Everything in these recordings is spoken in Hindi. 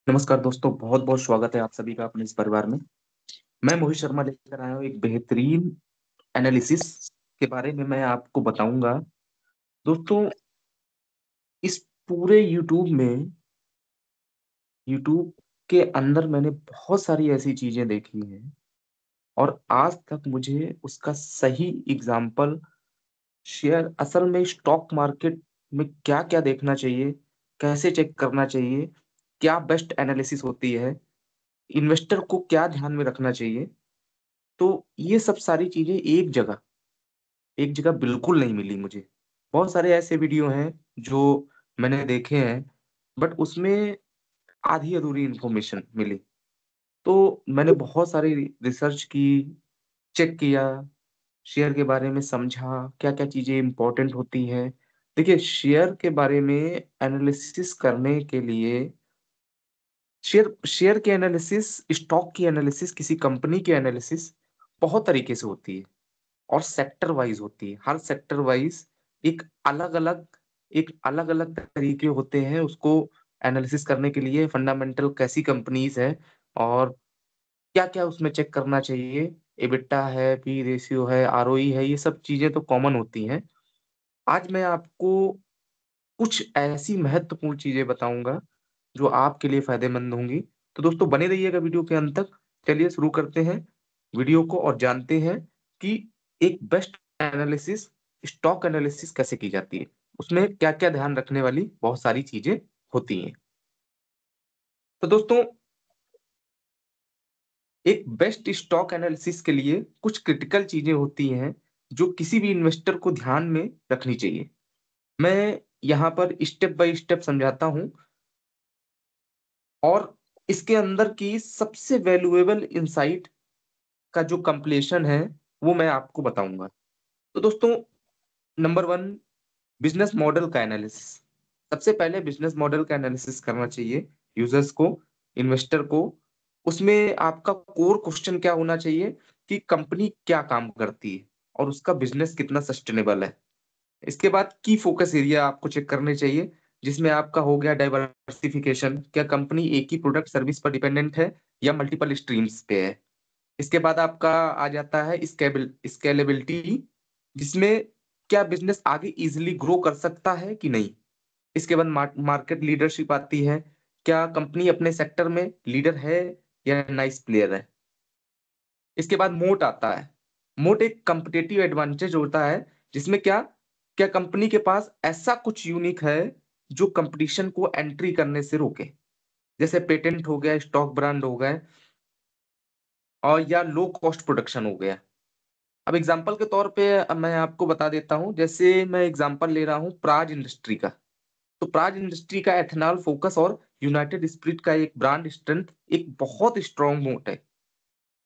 नमस्कार दोस्तों, बहुत बहुत स्वागत है आप सभी का अपने इस परिवार में। मैं मोहित शर्मा लेकर आया हूँ एक बेहतरीन एनालिसिस के बारे में मैं आपको बताऊंगा। दोस्तों, इस पूरे यूट्यूब के अंदर मैंने बहुत सारी ऐसी चीजें देखी हैं और आज तक मुझे उसका सही एग्जाम्पल शेयर असल में स्टॉक मार्केट में क्या क्या देखना चाहिए, कैसे चेक करना चाहिए, क्या बेस्ट एनालिसिस होती है, इन्वेस्टर को क्या ध्यान में रखना चाहिए। तो ये सब सारी चीजें एक जगह बिल्कुल नहीं मिली मुझे। बहुत सारे ऐसे वीडियो हैं जो मैंने देखे हैं, बट उसमें आधी अधूरी इंफॉर्मेशन मिली। तो मैंने बहुत सारी रिसर्च की, चेक किया, शेयर के बारे में समझा, क्या क्या चीजें इंपॉर्टेंट होती हैं। देखिए, शेयर के बारे में एनालिसिस करने के लिए शेयर शेयर की एनालिसिस, स्टॉक की एनालिसिस, किसी कंपनी की एनालिसिस बहुत तरीके से होती है और सेक्टर वाइज होती है। हर सेक्टर वाइज एक अलग-अलग एक अलग-अलग तरीके होते हैं उसको एनालिसिस करने के लिए। फंडामेंटल कैसी कंपनीज है और क्या-क्या उसमें चेक करना चाहिए। एबिटा है, पी रेशियो है, आरओई है, ये सब चीजें तो कॉमन होती हैं। आज मैं आपको कुछ ऐसी महत्वपूर्ण चीजें बताऊंगा जो आपके लिए फायदेमंद होंगी। तो दोस्तों, बने रहिएगा वीडियो के अंत तक। चलिए शुरू करते हैं वीडियो को और जानते हैं कि एक बेस्ट एनालिसिस, स्टॉक एनालिसिस कैसे की जाती है। उसमें क्या-क्या ध्यान रखने वाली बहुत सारी चीजें होती हैं। तो दोस्तों, एक बेस्ट स्टॉक एनालिसिस के लिए कुछ क्रिटिकल चीजें होती हैं जो किसी भी इन्वेस्टर को ध्यान में रखनी चाहिए। मैं यहाँ पर स्टेप बाय स्टेप समझाता हूँ और इसके अंदर की सबसे वैल्यूएबल इंसाइट का जो कंप्लीशन है वो मैं आपको बताऊंगा। तो दोस्तों, नंबर वन, बिजनेस मॉडल का एनालिसिस। सबसे पहले बिजनेस मॉडल का एनालिसिस करना चाहिए यूजर्स को, इन्वेस्टर को। उसमें आपका कोर क्वेश्चन क्या होना चाहिए कि कंपनी क्या काम करती है और उसका बिजनेस कितना सस्टेनेबल है। इसके बाद की फोकस एरिया आपको चेक करने चाहिए, जिसमें आपका हो गया डाइवर्सिफिकेशन, क्या कंपनी एक ही प्रोडक्ट सर्विस पर डिपेंडेंट है या मल्टीपल स्ट्रीम्स पे है। इसके बाद आपका आ जाता है स्केलेबिलिटी, जिसमें क्या बिजनेस आगे इजीली ग्रो कर सकता है कि नहीं। इसके बाद मार्केट लीडरशिप आती है, क्या कंपनी अपने सेक्टर में लीडर है या नाइस प्लेयर है। इसके बाद मोट आता है। मोट एक कंपिटेटिव एडवांटेज होता है, जिसमें क्या क्या कंपनी के पास ऐसा कुछ यूनिक है जो कंपटीशन को एंट्री करने से रोके। जैसे पेटेंट हो गया, स्टॉक ब्रांड हो गए और या लो कॉस्ट प्रोडक्शन हो गया। अब एग्जांपल के तौर पे मैं आपको बता देता हूँ। जैसे मैं एग्जांपल ले रहा हूँ प्राज इंडस्ट्री का। तो प्राज इंडस्ट्री का एथेनॉल फोकस और यूनाइटेड स्पिरिट का एक ब्रांड स्ट्रेंथ एक बहुत स्ट्रॉन्ग मोट है,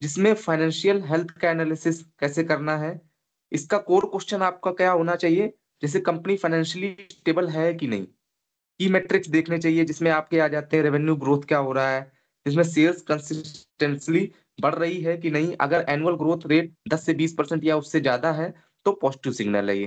जिसमें फाइनेंशियल हेल्थ का एनालिसिस कैसे करना है। इसका कोर क्वेश्चन आपका क्या होना चाहिए, जैसे कंपनी फाइनेंशियली स्टेबल है कि नहीं। की मैट्रिक्स देखने चाहिए, जिसमें आपके आ जाते हैं रेवेन्यू ग्रोथ क्या हो रहा है, जिसमें सेल्स कंसिस्टेंटली बढ़ रही है कि नहीं। अगर एनुअल ग्रोथ रेट 10 से 20% या उससे ज्यादा है तो पॉजिटिव सिग्नल है ये।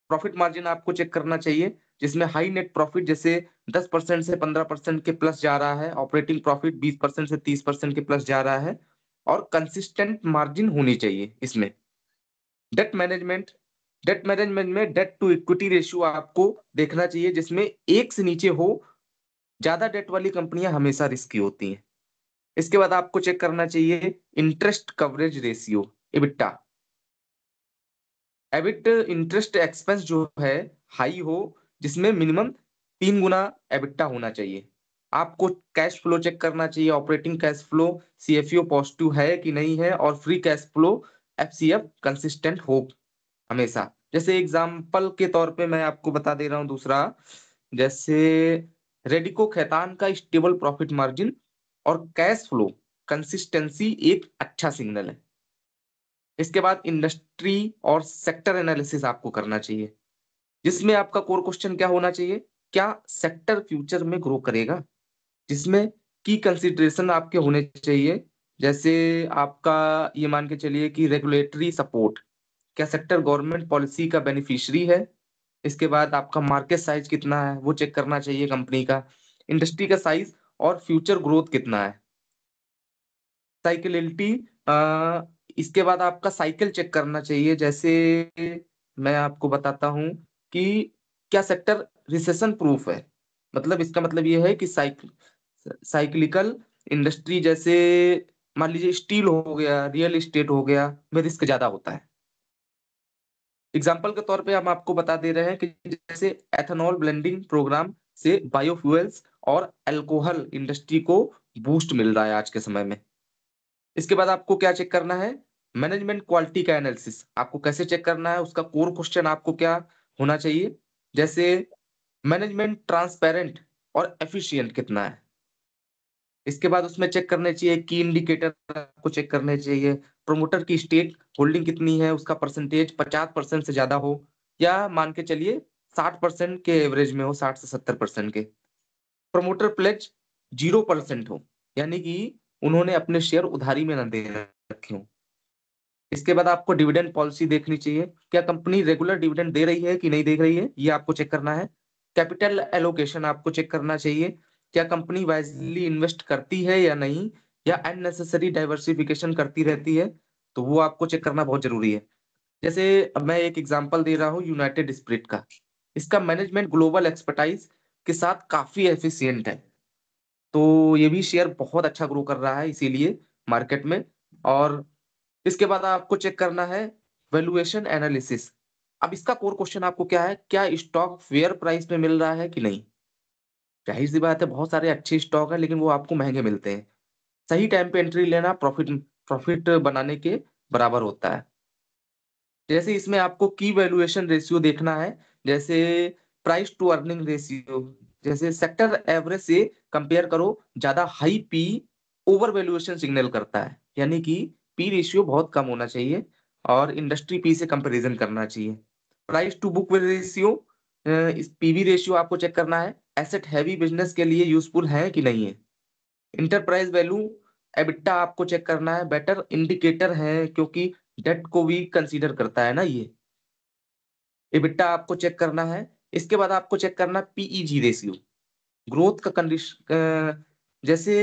प्रॉफिट मार्जिन आपको चेक करना चाहिए, जिसमें हाई नेट प्रॉफिट जैसे 10% से 15% के प्लस जा रहा है, ऑपरेटिंग प्रॉफिट 20% से 30% के प्लस जा रहा है और कंसिस्टेंट मार्जिन होनी चाहिए इसमें। डेट मैनेजमेंट, डेट मैनेजमेंट में डेट टू इक्विटी रेशियो आपको देखना चाहिए, जिसमें एक से नीचे हो। ज्यादा डेट वाली कंपनियां हमेशा रिस्की होती हैं। इसके बाद आपको चेक करना चाहिए interest coverage ratio, EBITDA. EBIT interest expense जो है हाई हो, जिसमें मिनिमम 3 गुना एबिटा होना चाहिए। आपको कैश फ्लो चेक करना चाहिए, operating cash flow CFO positive है कि नहीं है और free cash flow FCF consistent हो हमेशा। जैसे एग्जांपल के तौर पे मैं आपको बता दे रहा हूँ दूसरा, जैसे रेडिको खैतान का स्टेबल प्रॉफिट मार्जिन और कैश फ्लो कंसिस्टेंसी एक अच्छा सिग्नल है। इसके बाद इंडस्ट्री और सेक्टर एनालिसिस आपको करना चाहिए, जिसमें आपका कोर क्वेश्चन क्या होना चाहिए, क्या सेक्टर फ्यूचर में ग्रो करेगा। जिसमें की कंसिडरेशन आपके होने चाहिए, जैसे आपका ये मान के चलिए कि रेगुलेटरी सपोर्ट, क्या सेक्टर गवर्नमेंट पॉलिसी का बेनिफिशियरी है। इसके बाद आपका मार्केट साइज कितना है वो चेक करना चाहिए कंपनी का। इंडस्ट्री का साइज और फ्यूचर ग्रोथ कितना है। साइकिलिटी, इसके बाद आपका साइकिल चेक करना चाहिए। जैसे मैं आपको बताता हूँ कि क्या सेक्टर रिसेशन प्रूफ है। मतलब इसका मतलब ये है कि साइक्लिकल इंडस्ट्री, जैसे मान लीजिए स्टील हो गया, रियल एस्टेट हो गया, में रिस्क ज्यादा होता है। एग्जाम्पल के तौर पे हम आपको बता दे रहे हैं कि जैसे एथेनॉल ब्लेंडिंग प्रोग्राम से बायोफ्यूल्स और अल्कोहल इंडस्ट्री को बूस्ट मिल रहा है आज के समय में। इसके बाद आपको क्या चेक करना है, मैनेजमेंट क्वालिटी का एनालिसिस आपको कैसे चेक करना है, उसका कोर क्वेश्चन आपको क्या होना चाहिए। जैसे मैनेजमेंट ट्रांसपेरेंट और एफिशिएंट कितना है। इसके बाद उसमें चेक करने चाहिए की इंडिकेटर आपको चेक करने चाहिए, प्रोमोटर की स्टेक होल्डिंग कितनी है, उसका परसेंटेज 50% से ज्यादा हो, या मान के चलिए 60% के एवरेज में हो, 60 से 70% के। प्रमोटर प्लेज 0% हो, यानी कि उन्होंने अपने शेयर उधारी में न दे रखे हो। इसके बाद आपको डिविडेंड पॉलिसी देखनी चाहिए, क्या कंपनी रेगुलर डिविडेंड दे रही है कि नहीं दे रही है, ये आपको चेक करना है। कैपिटल एलोकेशन आपको चेक करना चाहिए, क्या कंपनी वाइजली इन्वेस्ट करती है या नहीं, या अननेसेसरी डाइवर्सिफिकेशन करती रहती है, तो वो आपको चेक करना बहुत जरूरी है। जैसे अब मैं एक एग्जांपल दे रहा हूँ यूनाइटेड स्पिरिट का। इसका मैनेजमेंट ग्लोबल एक्सपर्टाइज के साथ काफी एफिशिएंट है, तो ये भी शेयर बहुत अच्छा ग्रो कर रहा है इसीलिए मार्केट में। और इसके बाद आपको चेक करना है वैल्यूएशन एनालिसिस। अब इसका कोर क्वेश्चन आपको क्या है, क्या स्टॉक फेयर प्राइस में मिल रहा है कि नहीं। जाहिर सी बात है, बहुत सारे अच्छे स्टॉक हैं लेकिन वो आपको महंगे मिलते हैं। सही टाइम पे एंट्री लेना प्रॉफिट प्रॉफिट बनाने के बराबर होता है। जैसे इसमें आपको की वैल्यूएशन रेशियो देखना है, जैसे प्राइस टू अर्निंग रेशियो, जैसे सेक्टर एवरेज से कंपेयर करो, ज्यादा high P over valuation signal करता है, यानी कि पी रेशियो बहुत कम होना चाहिए और इंडस्ट्री पी से कंपैरिजन करना चाहिए। प्राइस टू बुक रेशियो, इस पीवी रेशियो आपको चेक करना है, एसेट हैवी बिजनेस के लिए यूजफुल है कि नहीं है। इंटरप्राइज वैल्यू, एबिटा आपको चेक करना है, बेटर इंडिकेटर है क्योंकि डेट को भी कंसीडर करता है ना ये। एबिटा आपको चेक करना है। इसके बाद आपको चेक करना है पीईजी रेशियो, ग्रोथ का कंडीशन। जैसे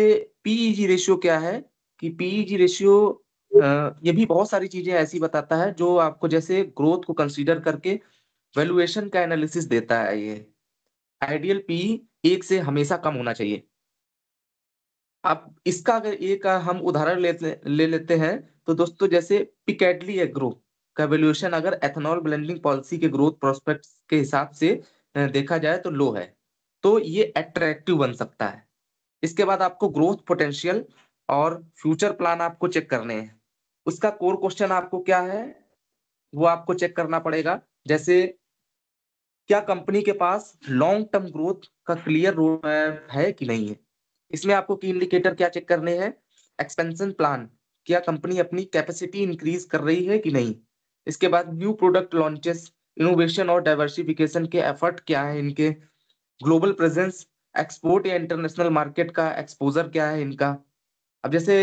पीईजी रेशियो क्या है कि पीईजी रेशियो ये भी बहुत सारी चीजें ऐसी बताता है जो आपको जैसे ग्रोथ को कंसीडर करके वैल्यूएशन का एनालिसिस देता है ये। आइडियल पी 1 से हमेशा कम होना चाहिए। अब इसका अगर एक हम उदाहरण ले लेते हैं, तो दोस्तों जैसे पिकेडली एग्रो का वैल्यूएशन अगर एथेनॉल ब्लेंडिंग पॉलिसी के ग्रोथ प्रोस्पेक्ट्स के हिसाब से देखा जाए तो लो है, तो ये अट्रैक्टिव बन सकता है। इसके बाद आपको ग्रोथ पोटेंशियल और फ्यूचर प्लान आपको चेक करने हैं। उसका कोर क्वेश्चन आपको क्या है, वो आपको चेक करना पड़ेगा। जैसे क्या कंपनी के पास लॉन्ग टर्म ग्रोथ का क्लियर रोड मैप है कि नहीं है। इसमें आपको की इंडिकेटर क्या चेक करने हैं, एक्सपेंशन प्लान, क्या कंपनी अपनी कैपेसिटी इंक्रीज कर रही है कि नहीं। इसके बाद न्यू प्रोडक्ट लॉन्चेस, इनोवेशन और डाइवर्सिफिकेशन के एफर्ट क्या है इनके, ग्लोबल प्रेजेंस, एक्सपोर्ट या इंटरनेशनल मार्केट का एक्सपोजर क्या है इनका। अब जैसे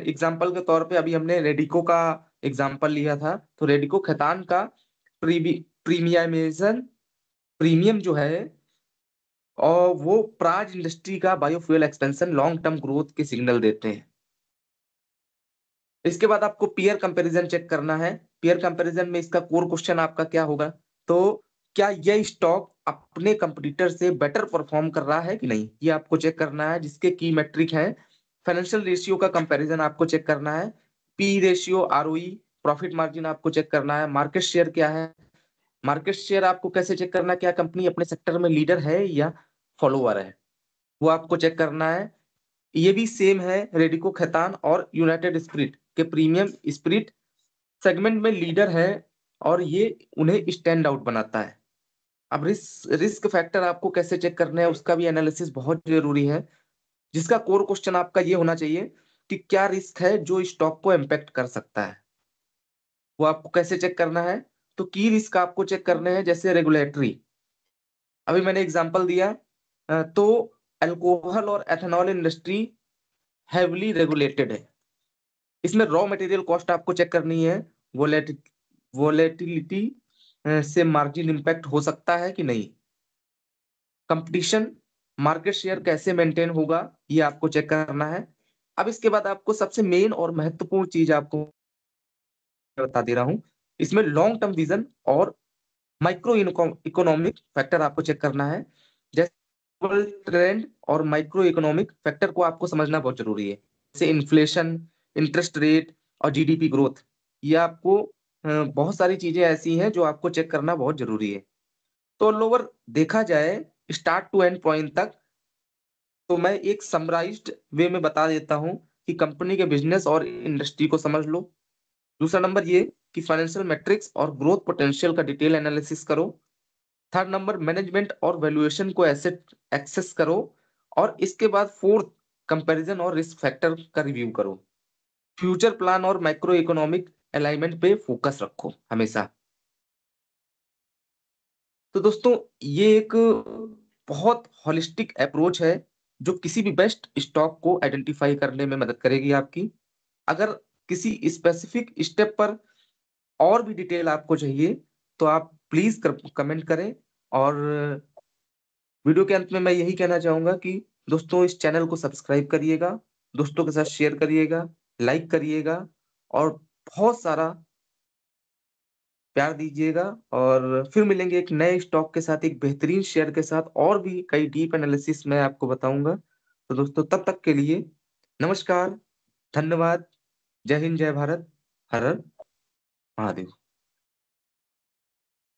एग्जांपल के तौर पे अभी हमने रेडिको का एग्जांपल लिया था, तो रेडिको खैतान का प्रीमियमाइजेशन प्रीमियम जो है, और वो प्राज इंडस्ट्री का biofuel expansion long term growth के सिग्नल देते हैं। इसके बाद आपको पीयर कंपैरिजन चेक करना है। पीयर कंपैरिजन में इसका कोर क्वेश्चन आपका क्या होगा, तो क्या यह स्टॉक अपने कंपटीटर से बेटर परफॉर्म कर रहा है कि नहीं, ये आपको चेक करना है। जिसके की मेट्रिक है, फाइनेंशियल रेशियो का कंपैरिजन आपको चेक करना है, P ratio, ROE, profit margin आपको चेक करना है, मार्केट शेयर क्या है। मार्केट शेयर आपको कैसे चेक करना है, क्या कंपनी अपने सेक्टर में लीडर है या फॉलोअर है, वो आपको चेक करना है। ये भी सेम है, रेडिको खैतान और यूनाइटेड स्पिरिट के प्रीमियम स्पिरिट सेगमेंट में लीडर है, और ये उन्हें स्टैंड आउट बनाता है। अब रिस्क रिस्क फैक्टर आपको कैसे चेक करना है, उसका भी एनालिसिस बहुत जरूरी है। जिसका कोर क्वेश्चन आपका ये होना चाहिए कि क्या रिस्क है जो स्टॉक को इम्पेक्ट कर सकता है, वो आपको कैसे चेक करना है। तो की रिस्क आपको चेक करने हैं, जैसे रेगुलेटरी, अभी मैंने एग्जांपल दिया, तो अल्कोहल और एथेनॉल इंडस्ट्री हैवली रेगुलेटेड है। इसमें रॉ मटेरियल कॉस्ट आपको चेक करनी है, वोलेटिलिटी से मार्जिन इंपैक्ट हो सकता है कि नहीं। कंपटीशन, मार्केट शेयर कैसे मेंटेन होगा, ये आपको चेक करना है। अब इसके बाद आपको सबसे मेन और महत्वपूर्ण चीज़ आपको बता दे रहा हूँ। इसमें लॉन्ग टर्म विज़न और माइक्रो इकोनॉमिक फैक्टर आपको चेक करना है। जैसे ग्लोबल ट्रेंड और माइक्रो इकोनॉमिक फैक्टर को आपको समझना बहुत ज़रूरी है। जैसे इन्फ्लेशन, इंटरेस्ट रेट और जीडीपी ग्रोथ। ये आपको बहुत सारी चीज़ें ऐसी हैं जो आपको चेक करना बहुत ज़रूरी है। तो लोअर देखा जाए स्टार्ट टू एंड पॉइंट तक, तो मैं एक समराइज्ड वे में बता देता हूँ कि कंपनी के बिज़नेस और इंडस्ट्री को समझ लो। दूसरा नंबर ये कि फाइनेंशियल मैट्रिक्स और ग्रोथ पोटेंशियल का डिटेल एनालिसिस करो। थर्ड नंबर मैनेजमेंट और वैल्यूएशन को एसेट एक्सेस करो। और इसके बाद फोर्थ कंपैरिजन और रिस्क फैक्टर का रिव्यू करो। फ्यूचर प्लान और माइक्रो इकोनॉमिक अलाइनमेंट पे फोकस रखो हमेशा। तो दोस्तों, ये एक बहुत होलिस्टिक अप्रोच है जो किसी भी बेस्ट स्टॉक को आइडेंटिफाई करने में मदद करेगी आपकी। अगर किसी स्पेसिफिक स्टेप पर और भी डिटेल आपको चाहिए तो आप प्लीज कमेंट करें। और वीडियो के अंत में मैं यही कहना चाहूंगा कि दोस्तों, इस चैनल को सब्सक्राइब करिएगा, दोस्तों के साथ शेयर करिएगा, लाइक करिएगा और बहुत सारा प्यार दीजिएगा। और फिर मिलेंगे एक नए स्टॉक के साथ, एक बेहतरीन शेयर के साथ, और भी कई डीप एनालिसिस मैं आपको बताऊंगा। तो दोस्तों, तब तक के लिए नमस्कार, धन्यवाद, जय हिंद, जय भारत, हर हर महादेव।